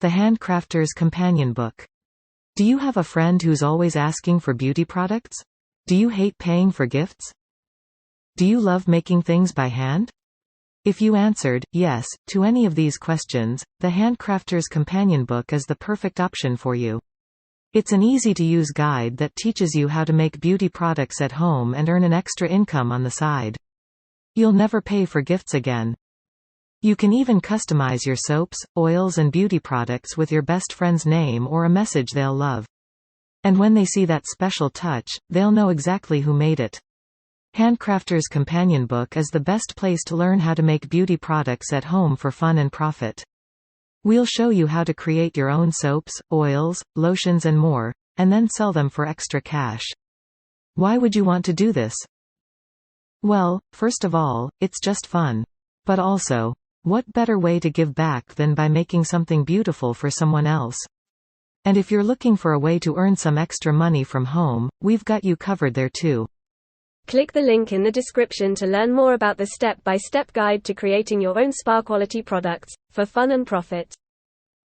The Handcrafter's Companion Book. Do you have a friend who's always asking for beauty products? Do you hate paying for gifts? Do you love making things by hand? If you answered yes to any of these questions, the Handcrafter's Companion Book is the perfect option for you. It's an easy-to-use guide that teaches you how to make beauty products at home and earn an extra income on the side. You'll never pay for gifts again. You can even customize your soaps, oils and beauty products with your best friend's name or a message they'll love. And when they see that special touch, they'll know exactly who made it. Handcrafter's Companion Book is the best place to learn how to make beauty products at home for fun and profit. We'll show you how to create your own soaps, oils, lotions and more, and then sell them for extra cash. Why would you want to do this? Well, first of all, it's just fun. But also, what better way to give back than by making something beautiful for someone else? And if you're looking for a way to earn some extra money from home, we've got you covered there too. Click the link in the description to learn more about the step-by-step guide to creating your own spa-quality products, for fun and profit.